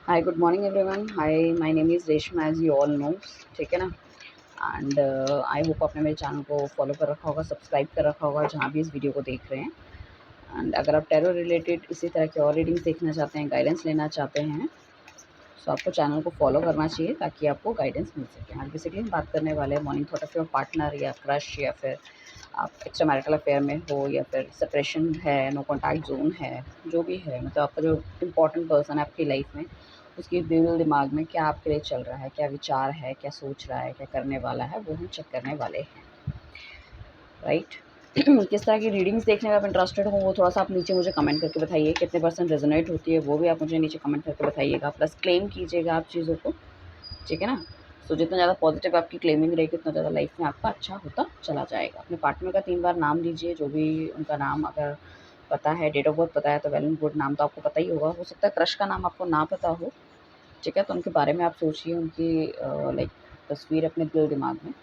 Hi good morning everyone. Hi my name is Reshma as you all know. ठीक है ना। And I hope आपने मेरे चैनल को फॉलो कर रखा होगा, सब्सक्राइब कर रखा होगा जहाँ भी इस वीडियो को देख रहे हैं। एंड अगर आप टैरो रिलेटेड इसी तरह के और रीडिंग्स देखना चाहते हैं, गाइडेंस लेना चाहते हैं, तो आपको चैनल को फॉलो करना चाहिए ताकि आपको गाइडेंस मिल सके। आज बेसिकली हम बात करने वाले हैं morning thought of your partner या क्रश, या फिर आप एक्स्ट्रा मैरिटल अफेयर में हो, या फिर सेपरेशन है, नो कॉन्टैक्ट जोन है, जो भी है, मतलब आपका जो इम्पोर्टेंट पर्सन है आपकी लाइफ में, उसके दिल दिमाग में क्या आपके लिए चल रहा है, क्या विचार है, क्या सोच रहा है, क्या करने वाला है, वो हम चेक करने वाले हैं। राइट। किस तरह की रीडिंग्स देखने में आप इंटरेस्टेड हो, वो थोड़ा सा आप नीचे मुझे कमेंट करके बताइए। कितने परसेंट रेजोनेट होती है वो भी आप मुझे नीचे कमेंट करके बताइएगा। प्लस क्लेम कीजिएगा आप चीज़ों को। ठीक है ना। सो जितना ज़्यादा पॉजिटिव आपकी क्लेमिंग रहेगी, उतना ज़्यादा लाइफ में आपका अच्छा होता चला जाएगा। अपने पार्टनर का 3 बार नाम लीजिए, जो भी उनका नाम अगर पता है, डेट ऑफ बर्थ पता है तो वेल एंड गुड। नाम तो आपको पता ही होगा, हो सकता है क्रश का नाम आपको ना पता हो। ठीक है, तो उनके बारे में आप सोचिए, उनकी लाइक तस्वीर अपने दिल दिमाग में,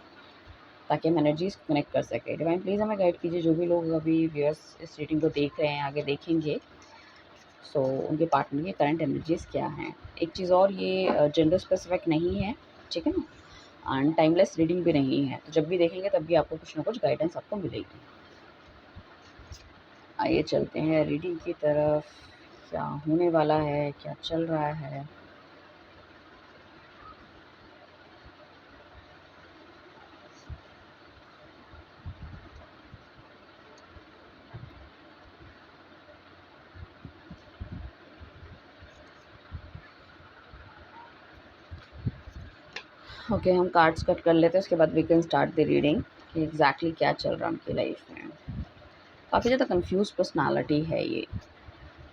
ताकि हम एनर्जीज कनेक्ट कर सकें। डिवाइन प्लीज़ हमें गाइड कीजिए, जो भी लोग अभी व्यूअर्स इस रीडिंग को देख रहे हैं, आगे देखेंगे। सो उनके पार्टनर की करंट एनर्जीज क्या हैं। एक चीज़ और, ये जेंडर स्पेसिफिक नहीं है। ठीक है ना। एंड टाइमलेस रीडिंग भी नहीं है, तो जब भी देखेंगे तब भी आपको कुछ ना कुछ गाइडेंस आपको मिलेगी। आइए चलते हैं रीडिंग की तरफ। क्या होने वाला है, क्या चल रहा है। ओके, हम कार्ड्स कट कर लेते हैं, उसके बाद we can start the reading कि एग्जैक्टली क्या चल रहा है उनकी लाइफ में। काफ़ी ज़्यादा कंफ्यूज पर्सनालिटी है ये।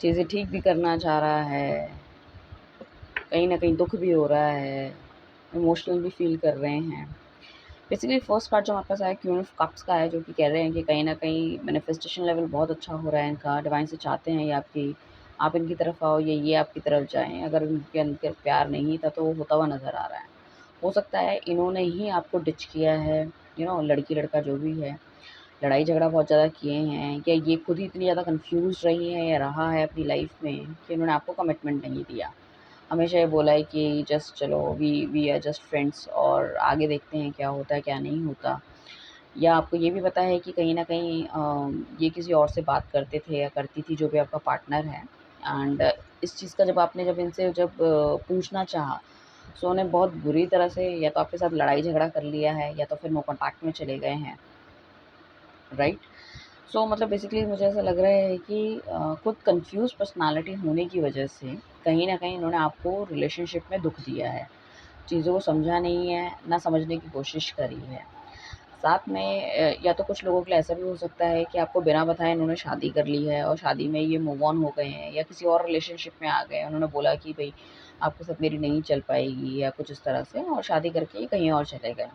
चीज़ें ठीक भी करना चाह रहा है, कहीं ना कहीं दुख भी हो रहा है, इमोशनल भी फील कर रहे हैं। बेसिकली फर्स्ट कार्ड जो हमारे पास आया क्वीन ऑफ कप्स का है, जो कि कह रहे हैं कि कहीं न कहीं मैनिफेस्टेशन लेवल बहुत अच्छा हो रहा है इनका। डिवाइन से चाहते हैं ये आपकी, आप इनकी तरफ आओ, ये आपकी तरफ जाएँ। अगर इनके अंदर प्यार नहीं था तो वो होता हुआ नज़र आ रहा है। हो सकता है इन्होंने ही आपको डिच किया है, लड़की-लड़का जो भी है। लड़ाई झगड़ा बहुत ज़्यादा किए हैं, या ये खुद ही इतनी ज़्यादा कन्फ्यूज़ रही हैं या रहा है अपनी लाइफ़ में कि इन्होंने आपको कमिटमेंट नहीं दिया। हमेशा ये बोला है कि जस्ट चलो, वी आर जस्ट फ्रेंड्स, और आगे देखते हैं क्या होता है, क्या नहीं होता। या आपको ये भी पता है कि कहीं न कहीं ये किसी और से बात करते थे या करती थी, जो भी आपका पार्टनर है। एंड इस चीज़ का जब इनसे पूछना चाहा, सो उन्हें बहुत बुरी तरह से या तो आपके साथ लड़ाई झगड़ा कर लिया है, या तो फिर नो कॉन्टैक्ट में चले गए हैं। राइट। सो मतलब बेसिकली मुझे ऐसा लग रहा है कि खुद कंफ्यूज पर्सनालिटी होने की वजह से कहीं न कहीं इन्होंने आपको रिलेशनशिप में दुःख दिया है। चीज़ों को समझा नहीं है, ना समझने की कोशिश करी है। साथ में या तो कुछ लोगों के लिए ऐसा भी हो सकता है कि आपको बिना बताए इन्होंने शादी कर ली है, और शादी में ये मूव ऑन हो गए हैं, या किसी और रिलेशनशिप में आ गए। उन्होंने बोला कि भई आपके साथ मेरी नहीं चल पाएगी, या कुछ इस तरह से, और शादी करके ये कहीं और चले गए।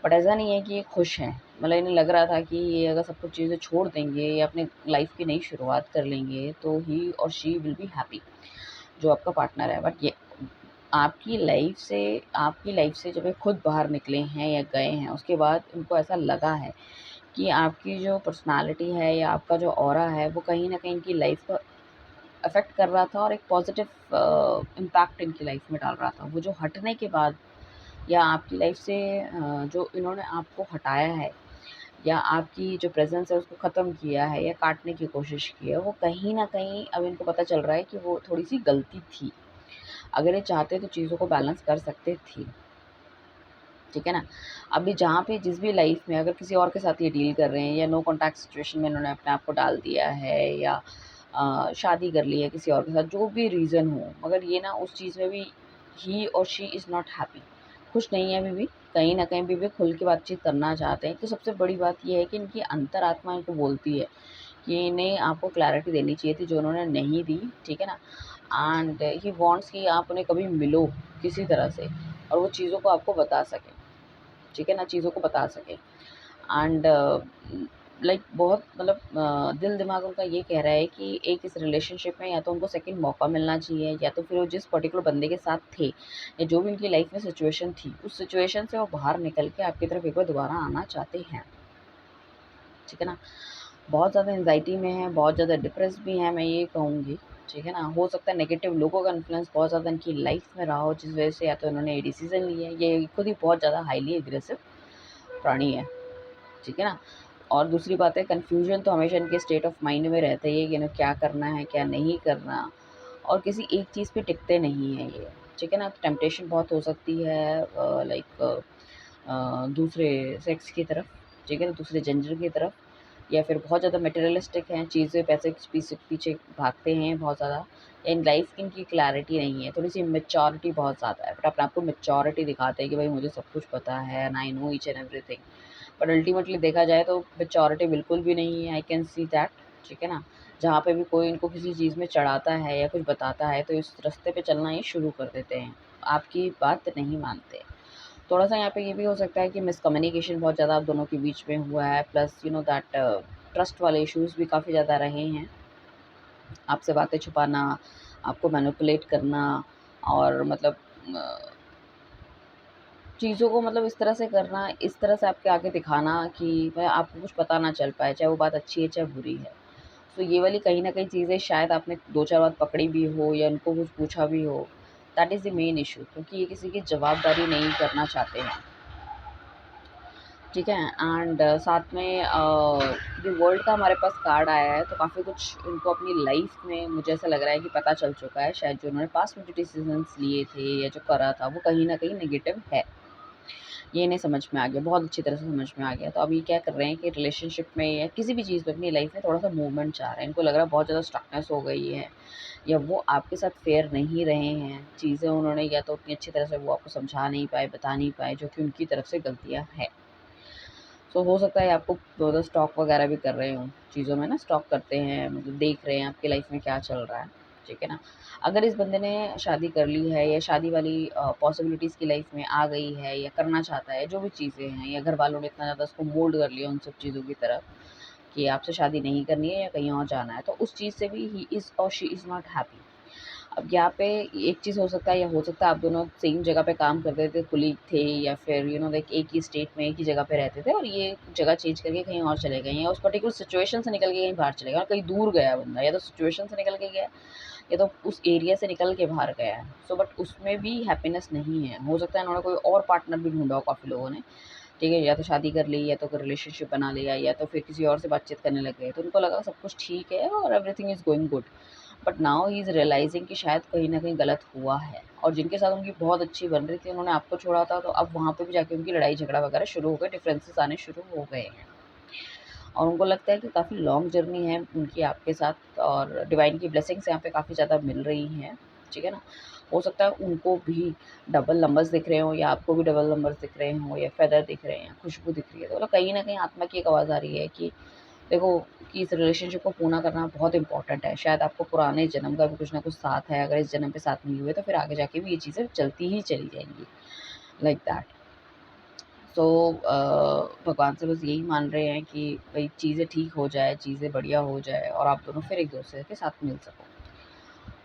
बट ऐसा नहीं है कि ये खुश हैं। मतलब इन्हें लग रहा था कि ये अगर सब कुछ चीज़ें छोड़ देंगे या अपने लाइफ़ की नई शुरुआत कर लेंगे, तो ही और शी विल बी हैप्पी, जो आपका पार्टनर है। बट ये आपकी लाइफ से जब ये खुद बाहर निकले हैं या गए हैं, उसके बाद इनको ऐसा लगा है कि आपकी जो पर्सनैलिटी है या आपका जो ऑरा है, वो कहीं न कहीं इनकी लाइफ़ को अफ़ेक्ट कर रहा था, और एक पॉज़िटिव इम्पैक्ट इनकी लाइफ़ में डाल रहा था। वो जो हटने के बाद, या आपकी लाइफ़ से जो इन्होंने आपको हटाया है, या आपकी जो प्रेज़ेंस है उसको ख़त्म किया है या काटने की कोशिश की है, वो कहीं न कहीं अब इनको पता चल रहा है कि वो थोड़ी-सी गलती थी। अगर ये चाहते तो चीज़ों को बैलेंस कर सकते थे। ठीक है ना? अभी जहाँ पे जिस भी लाइफ़ में अगर किसी और के साथ ये डील कर रहे हैं, या नो कॉन्टैक्ट सिचुएशन में इन्होंने अपने आप को डाल दिया है, या शादी कर ली है किसी और के साथ, जो भी रीज़न हो, मगर ये ना उस चीज़ में भी ही और शी इज़ नॉट हैप्पी, खुश नहीं है अभी भी। कहीं न कहीं अभी भी खुल के बातचीत करना चाहते हैं। तो सबसे बड़ी बात ये है कि इनकी अंतरात्मा इनको बोलती है कि इन्हें आपको क्लैरिटी देनी चाहिए थी, जो उन्होंने नहीं दी। ठीक है ना? एंड ही वांट्स कि आप उन्हें कभी मिलो किसी तरह से, और वो चीज़ों को आपको बता सकें। ठीक है ना? चीज़ों को बता सकें। एंड लाइक बहुत मतलब दिल दिमाग उनका ये कह रहा है कि एक इस रिलेशनशिप में या तो उनको सेकंड मौका मिलना चाहिए, या तो फिर वो जिस पर्टिकुलर बंदे के साथ थे, या जो भी उनकी लाइफ में सिचुएशन थी, उस सिचुएशन से वो बाहर निकल के आपकी तरफ एक बार दोबारा आना चाहते हैं। ठीक है ना? बहुत ज़्यादा एंग्ज़ायटी में हैं, बहुत ज़्यादा डिप्रेस भी हैं, मैं ये कहूँगी। ठीक है ना। हो सकता है नेगेटिव लोगों का इन्फ्लुएंस बहुत ज़्यादा इनकी लाइफ में रहा हो, जिस वजह से या तो इन्होंने ये डिसीज़न लिया है, ये खुद ही बहुत ज़्यादा हाईली एग्रेसिव प्राणी है, ठीक है ना। और दूसरी बात है, कन्फ्यूजन तो हमेशा इनके स्टेट ऑफ माइंड में रहता ही है कि इन्हें क्या करना है, क्या नहीं करना, और किसी एक चीज़ पे टिकते नहीं हैं ये, ठीक है ना। तो टेम्पटेशन बहुत हो सकती है लाइक दूसरे सेक्स की तरफ, ठीक है ना, दूसरे जेंडर की तरफ, या फिर बहुत ज़्यादा मटेरियलिस्टिक हैं, चीज़ें पैसे के पीछे पीछे भागते हैं बहुत ज़्यादा। इन लाइफ की इनकी क्लैरिटी नहीं है, थोड़ी-सी मैच्योरिटी बहुत ज़्यादा है, बट अपने आप को मैच्योरिटी दिखाते हैं कि भाई मुझे सब कुछ पता है and I know each and everything. But ultimately देखा जाए तो मैच्योरिटी बिल्कुल भी नहीं है, आई कैन सी दैट, ठीक है ना। जहाँ पे भी कोई इनको किसी चीज़ में चढ़ाता है या कुछ बताता है, तो इस रास्ते पे चलना ये शुरू कर देते हैं, आपकी बात नहीं मानते। थोड़ा-सा यहाँ पे ये भी हो सकता है कि मिसकम्युनिकेशन बहुत ज़्यादा आप दोनों के बीच में हुआ है, plus you know that trust वाले इश्यूज़ भी काफ़ी ज़्यादा रहे हैं। आपसे बातें छुपाना, आपको मैनिपुलेट करना, और मतलब अ, चीज़ों को मतलब इस तरह से करना, इस तरह से आपके आगे दिखाना कि मैं आपको कुछ पता ना चल पाए, चाहे वो बात अच्छी है, चाहे बुरी है। तो ये वाली कहीं न कहीं चीज़ें शायद आपने 2-4 बार पकड़ी भी हो या उनको कुछ पूछा भी हो, that is the main issue, क्योंकि ये किसी की जवाबदारी नहीं करना चाहते हैं। ठीक है। एंड साथ में ये वर्ल्ड का हमारे पास कार्ड आया है, तो काफ़ी कुछ इनको अपनी लाइफ में मुझे ऐसा लग रहा है कि पता चल चुका है, शायद जो उन्होंने पास्ट में जो डिसीजंस लिए थे या जो करा था वो कहीं ना कहीं नेगेटिव है। ये इन्हें समझ में आ गया, बहुत अच्छी तरह से समझ में आ गया। तो अभी क्या कर रहे हैं कि रिलेशनशिप में या किसी भी चीज़ में अपनी लाइफ में थोड़ा सा मूवमेंट चाह रहे हैं। इनको लग रहा है बहुत ज़्यादा स्टकनेस हो गई है, या वो आपके साथ फेयर नहीं रहे हैं, चीज़ें उन्होंने या तो उतनी अच्छी तरह से वो आपको समझा नहीं पाए, बता नहीं पाए, जो कि उनकी तरफ से गलतियाँ हैं। सो हो सकता है आपको ज़्यादा स्टॉक वगैरह भी कर रहे हों, चीज़ों में ना स्टॉक करते हैं, मतलब देख रहे हैं आपकी लाइफ में क्या चल रहा है, ठीक है ना। अगर इस बंदे ने शादी कर ली है या शादी वाली पॉसिबिलिटीज़ की लाइफ में आ गई है या करना चाहता है, जो भी चीज़ें हैं, या घर वालों ने इतना ज़्यादा उसको मोल्ड कर लिया उन सब चीज़ों की तरफ कि आपसे शादी नहीं करनी है या कहीं और जाना है, तो उस चीज़ से भी ही इज़ और शी इज़ नॉट हैप्पी। अब यहाँ पे एक चीज़ हो सकता है, या हो सकता है आप दोनों सेम जगह पे काम करते थे, कुलीग थे, या फिर यू नो लाइक एक ही स्टेट में एक ही जगह पे रहते थे, और ये जगह चेंज करके कहीं और चले गए, या उस पर्टिकुलर सिचुएशन से निकल के कहीं बाहर चले गए, और कहीं दूर गया बंदा, या तो सिचुएशन से निकल के गया या तो उस एरिया से निकल के बाहर गया है। सो बट उसमें भी हैप्पीनेस नहीं है। हो सकता है उन्होंने कोई और पार्टनर भी ढूँढा हो काफ़ी लोगों ने, ठीक है? या तो शादी कर ली, या तो कोई रिलेशनशिप बना लिया, या तो फिर किसी और से बातचीत करने लग गए। तो उनको लगा सब कुछ ठीक है और everything is going good. But now he is realising कि शायद कहीं न कहीं गलत हुआ है, और जिनके साथ उनकी बहुत अच्छी बन रही थी, उन्होंने आपको छोड़ा था, तो अब वहाँ पे भी जाके उनकी लड़ाई झगड़ा वगैरह शुरू हो गए, डिफरेंसेस आने शुरू हो गए हैं। और उनको लगता है कि काफ़ी लॉन्ग जर्नी है उनकी आपके साथ, और डिवाइन की ब्लेसिंग्स यहाँ पे काफ़ी ज़्यादा मिल रही हैं, ठीक है ना? हो सकता है उनको भी डबल नंबर्स दिख रहे हों, या आपको भी डबल नंबर्स दिख रहे हों, या फेदर दिख रहे हैं, खुशबू दिख रही है। तो मतलब कहीं न कहीं आत्मा की एक आवाज़ आ रही है कि देखो, कि इस रिलेशनशिप को पूर्ण करना बहुत इम्पोर्टेंट है। शायद आपको पुराने जन्म का भी कुछ ना कुछ साथ है, अगर इस जन्म पे साथ नहीं हुए तो फिर आगे जाके भी ये चीज़ें चलती ही चली जाएँगी, लाइक दैट। सो भगवान से बस यही मान रहे हैं कि भई चीज़ें ठीक हो जाए, चीज़ें बढ़िया हो जाए, और आप दोनों फिर एक-दूसरे के साथ मिल सको।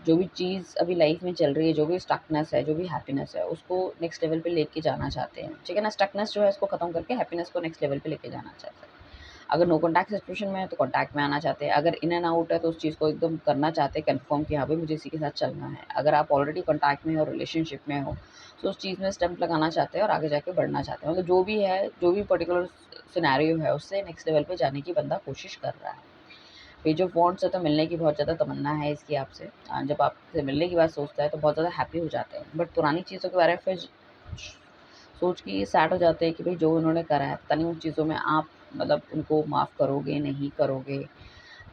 जो भी चीज़ अभी लाइफ़ में चल रही है, जो भी स्टकनेस है, जो भी हैप्पीनेस है, उसको नेक्स्ट लेवल पे लेके जाना चाहते हैं, ठीक है ना? स्टकनेस जो है इसको खत्म करके हैप्पीनेस को नेक्स्ट लेवल पे लेके जाना चाहते हैं। अगर नो कॉन्टैक्ट सिचुएशन में है तो कॉन्टैक्ट में आना चाहते हैं, अगर इन एंड आउट है तो उस चीज़ को एकदम करना चाहते हैं कन्फर्म कि हाँ भाई मुझे इसी के साथ चलना है। अगर आप ऑलरेडी कॉन्टैक्ट में हो, रिलेशनशिप में हो, तो उस चीज़ में स्टेम्प लगाना चाहते हैं और आगे जाके बढ़ना चाहते हैं। मतलब जो भी है, जो भी पर्टिकुलर सिनेरियो है, उससे नेक्स्ट लेवल पे जाने की बंदा कोशिश कर रहा है। ये जो फ़ॉन्ट से तो मिलने की बहुत ज़्यादा तमन्ना है इसकी आपसे। जब आपसे मिलने की बात सोचता है तो बहुत ज़्यादा हैप्पी हो जाते हैं। बट पुरानी चीज़ों के बारे में फिर सोच के ये सैड हो जाते हैं कि भई जो उन्होंने करा है, पता नहीं उन चीज़ों में आप मतलब उनको माफ़ करोगे, नहीं करोगे,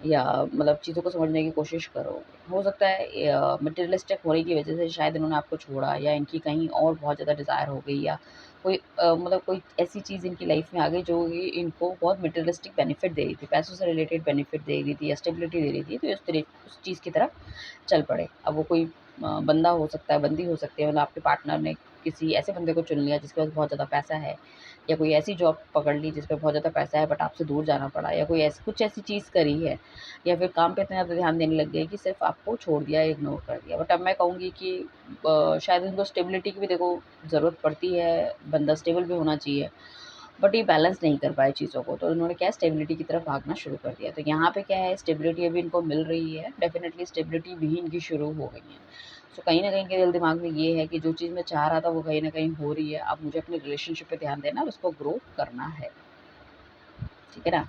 या मतलब चीज़ों को समझने की कोशिश करोगे। हो सकता है मटेरियलिस्टिक होने की वज़ह से शायद इन्होंने आपको छोड़ा, या इनकी कहीं और बहुत ज़्यादा डिज़ायर हो गई, या कोई मतलब कोई ऐसी चीज़ इनकी लाइफ़ में आ गई जो कि इनको बहुत मटेरियलिस्टिक बेनिफिट दे रही थी, पैसों से रिलेटेड बेनिफिट दे रही थी या स्टेबिलिटी दे रही थी, तो उस चीज़ की तरफ चल पड़े। अब वो कोई बंदा हो सकता है, बंदी हो सकती है, मतलब आपके पार्टनर ने किसी ऐसे बंदे को चुन लिया जिसके पास बहुत ज़्यादा पैसा है, या कोई ऐसी जॉब पकड़ ली जिस पे बहुत ज़्यादा पैसा है बट आपसे दूर जाना पड़ा, या कोई ऐसी कुछ ऐसी चीज़ करी है, या फिर काम पे इतना ज़्यादा ध्यान देने लग गए कि सिर्फ़ आपको छोड़ दिया, इग्नोर कर दिया। बट अब मैं कहूँगी कि शायद उनको स्टेबिलिटी की भी देखो ज़रूरत पड़ती है, बंदा स्टेबल भी होना चाहिए। बट ये बैलेंस नहीं कर पाए चीज़ों को, तो उन्होंने क्या स्टेबिलिटी की तरफ भागना शुरू कर दिया। तो यहाँ पे क्या है, स्टेबिलिटी अभी इनको मिल रही है, डेफ़िनेटली स्टेबिलिटी भी इनकी शुरू हो गई है। सो कहीं न कहीं इनके दिल दिमाग में ये है कि जो चीज़ मैं चाह रहा था वो कहीं न कहीं हो रही है, अब मुझे अपने रिलेशनशिप पे ध्यान देना है और उसको ग्रो करना है। ठीक है ना?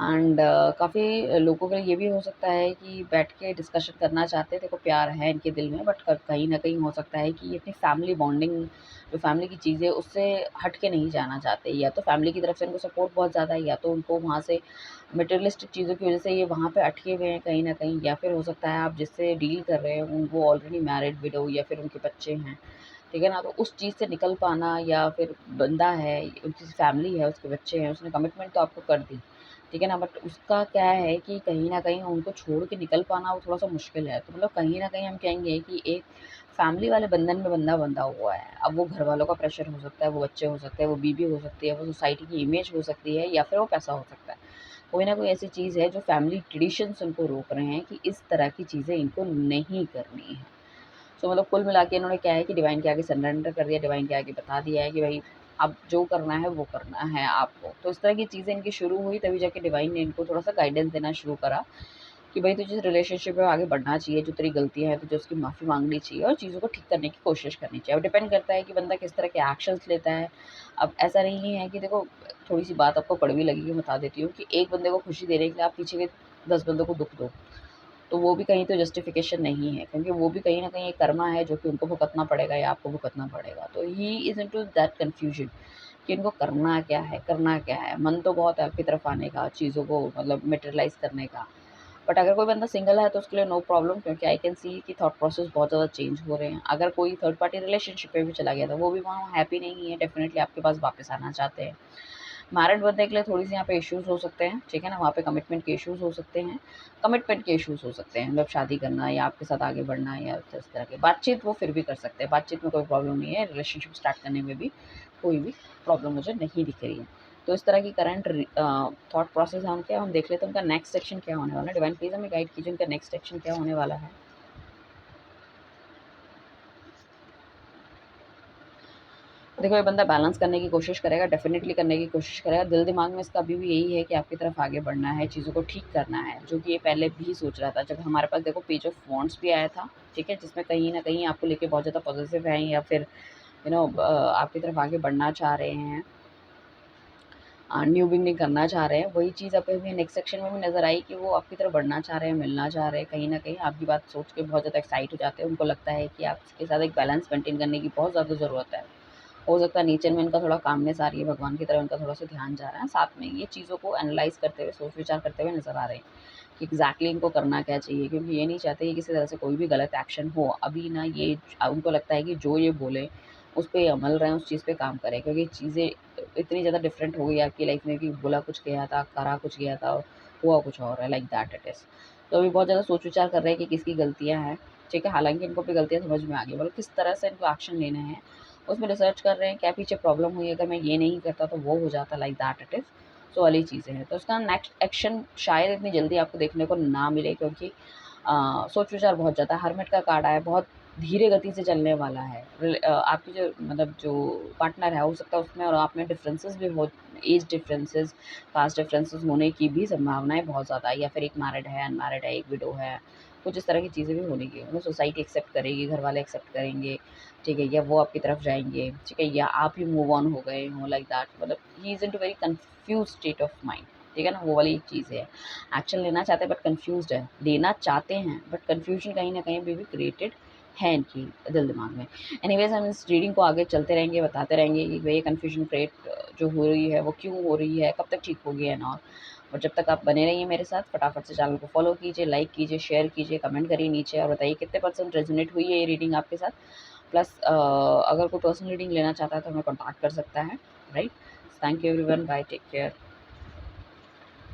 एंड काफ़ी लोगों के लिए ये भी हो सकता है कि बैठ के डिस्कशन करना चाहते हैं, देखो प्यार है इनके दिल में, बट कहीं न कहीं हो सकता है कि ये अपनी फैमिली बॉन्डिंग, जो फैमिली की चीज़ें उससे हट के नहीं जाना चाहते, या तो फैमिली की तरफ से इनको सपोर्ट बहुत ज़्यादा है, या तो उनको वहाँ से मटेरियलिस्टिक चीज़ों की वज़ह से ये वहाँ पे अटके हुए हैं कहीं न कहीं, या फिर हो सकता है आप जिससे डील कर रहे हैं वो ऑलरेडी मैरिड विडो या फिर उनके बच्चे हैं। ठीक है ना? तो उस चीज़ से निकल पाना, या फिर बंदा है, उनकी फैमिली है, उसके बच्चे हैं, उसने कमिटमेंट तो आपको कर दी, ठीक है ना? बट उसका क्या है कि कहीं न कहीं उनको छोड़ के निकल पाना वो थोड़ा-सा मुश्किल है। तो मतलब कहीं न कहीं हम कहेंगे कि एक फैमिली वाले बंधन में बंधा बंधा हुआ है। अब वो घरवालों का प्रेशर हो सकता है, वो बच्चे हो सकते हैं, वो बीवी हो सकती है, वो सोसाइटी की इमेज हो सकती है, या फिर वो पैसा हो सकता है। कोई ना कोई ऐसी चीज़ है जो फैमिली ट्रेडिशंस उनको रोक रहे हैं कि इस तरह की चीज़ें इनको नहीं करनी है। सो मतलब कुल मिला के इन्होंने क्या है कि डिवाइन के आगे सरेंडर कर दिया, डिवाइन के आगे बता दिया है कि भाई अब जो करना है वो करना है आपको। तो इस तरह की चीज़ें इनकी शुरू हुई, तभी जाके डिवाइन ने इनको थोड़ा-सा गाइडेंस देना शुरू करा कि भाई तुझे रिलेशनशिप में आगे बढ़ना चाहिए, जो तेरी गलतियाँ हैं तुझे उसकी माफ़ी माँगनी चाहिए और चीज़ों को ठीक करने की कोशिश करनी चाहिए। अब डिपेंड करता है कि बंदा किस तरह के एक्शंस लेता है। अब ऐसा नहीं है कि देखो, थोड़ी-सी बात आपको कड़वी लगेगी, बता देती हूँ कि एक बंदे को खुशी देने के लिए आप पीछे के 10 बंदों को दुःख दो। तो वो भी कहीं तो जस्टिफ़िकेशन नहीं है, क्योंकि वो भी कहीं न कहीं एक कर्मा है जो कि उनको भुगतना पड़ेगा या आपको भुगतना पड़ेगा। तो he is into that confusion कि इनको करना क्या है, करना क्या है? मन तो बहुत है आपकी तरफ आने का, चीज़ों को मतलब मटेरियलाइज़ करने का। बट अगर कोई बंदा सिंगल है तो उसके लिए नो प्रॉब्लम, क्योंकि आई कैन सी कि थॉट प्रोसेस बहुत ज़्यादा चेंज हो रहे हैं। अगर कोई थर्ड पार्टी रिलेशनशिप में भी चला गया था, वो भी वहाँ हैप्पी नहीं है, डेफ़िनिटली आपके पास वापस आना चाहते हैं। मैरिड बंदे के लिए थोड़ी-सी यहाँ पे इश्यूज़ हो सकते हैं, ठीक है ना? वहाँ पे कमिटमेंट के इश्यूज़ हो सकते हैं, कमिटमेंट के इश्यूज़ हो सकते हैं, मतलब शादी करना या आपके साथ आगे बढ़ना या इस तरह के। बातचीत वो फिर भी कर सकते हैं, बातचीत में कोई प्रॉब्लम नहीं है, रिलेशनशिप स्टार्ट करने में भी कोई भी प्रॉब्लम मुझे नहीं दिख रही है। तो इस तरह की करंट थॉट प्रोसेस है उनके, हम देख लेते हैं उनका नेक्स्ट सेक्शन क्या होने वाला है। डिवाइन प्लीज़ हमें गाइड कीजिए, उनका नेक्स्ट सेक्शन क्या होने वाला है? देखो, ये बंदा बैलेंस करने की कोशिश करेगा, डेफ़िनिटली करने की कोशिश करेगा। दिल-दिमाग में इसका अभी भी यही है कि आपकी तरफ आगे बढ़ना है, चीज़ों को ठीक करना है, जो कि ये पहले भी सोच रहा था। जब हमारे पास देखो पेज ऑफ वांड्स भी आया था, ठीक है? जिसमें कहीं न कहीं आपको लेके बहुत ज़्यादा पॉज़िटिव हैं, या फिर आपकी तरफ आगे बढ़ना चाह रहे हैं, न्यू बिगिनिंग करना चाह रहे हैं। वही चीज़ अब हमें नेक्स्ट सेक्शन में भी नज़र आई कि वो आपकी तरफ बढ़ना चाह रहे हैं, मिलना चाह रहे हैं। कहीं न कहीं आपकी बात सोच के बहुत ज़्यादा एक्साइट हो जाते हैं। उनको लगता है कि आपके साथ एक बैलेंस मेंटेन करने की बहुत ज़्यादा ज़रूरत है। हो सकता है नेचर में इनका थोड़ा कामनेस आ रही है, भगवान की तरफ इनका थोड़ा-सा ध्यान जा रहा है। साथ में ये चीज़ों को एनालाइज़ करते हुए, सोच-विचार करते हुए नज़र आ रहे हैं कि एग्ज़ैक्टली इनको करना क्या चाहिए, क्योंकि ये नहीं चाहते कि किसी तरह से कोई भी गलत एक्शन हो। अभी ना ये उनको लगता है कि जो ये बोले, उस पे अमल रहें, उस चीज़ पे काम करें, क्योंकि चीज़ें इतनी ज़्यादा डिफरेंट हो गई है आपकी लाइफ़ में कि बोला कुछ गया था, करा कुछ गया था, हुआ कुछ और है, लाइक दैट इट इज़। तो अभी बहुत ज़्यादा सोच-विचार कर रहे हैं कि किसकी गलतियाँ हैं, ठीक है? हालाँकि इनको अपनी गलतियाँ समझ में आ गई, मतलब किस तरह से इनको एक्शन लेने हैं उसमें रिसर्च कर रहे हैं, क्या पीछे प्रॉब्लम हुई, अगर मैं ये नहीं करता तो वो हो जाता, लाइक दैट इट इज़। सो वाली चीज़ें हैं। तो उसका नेक्स्ट एक्शन शायद इतनी जल्दी आपको देखने को ना मिले, क्योंकि सोच-विचार बहुत ज़्यादा है। हरमिट का कार्ड आया है, बहुत धीरे गति से चलने वाला है। आपकी जो मतलब जो पार्टनर है, हो सकता है उसमें और आप में डिफरेंसेस भी हो, एज डिफरेंसेस, कास्ट डिफरेंसेस होने की भी संभावनाएँ बहुत ज़्यादा है, या फिर एक मैरिड है, अनमैरिड है, एक विडो है। कुछ इस तरह की चीज़ें भी होने की, मतलब सोसाइटी एक्सेप्ट करेगी, घर वाले एक्सेप्ट करेंगे, ठीक है? या वो आपकी तरफ जाएँगे, ठीक है? या आप ही मूव ऑन हो गए हों, लाइक दैट। मतलब he is into very confused state of mind, ठीक है ना? वो वाली चीज़ है। एक्शन लेना चाहते हैं बट कन्फ्यूज़्ड है, लेना चाहते हैं बट कन्फ्यूज़न कहीं न कहीं अभी भी क्रिएटेड है इनकी दिल-दिमाग में। एनीवेज़ हम इस रीडिंग को आगे चलते रहेंगे, बताते रहेंगे कि भई ये कन्फ्यूज़न क्रिएट जो हो रही है, वो क्यों हो रही है, कब तक ठीक होगी एंड ऑल। और जब तक आप बने रहिए मेरे साथ, फटाफट से चैनल को फ़ॉलो कीजिए, लाइक कीजिए, शेयर कीजिए, कमेंट करिए नीचे और बताइए कितने परसेंट रेज़ोनेट हुई है ये रीडिंग आपके साथ। प्लस अगर कोई पर्सनल रीडिंग लेना चाहता है तो हमें कॉन्टैक्ट कर सकता है, right? Thank you everyone, bye, take care.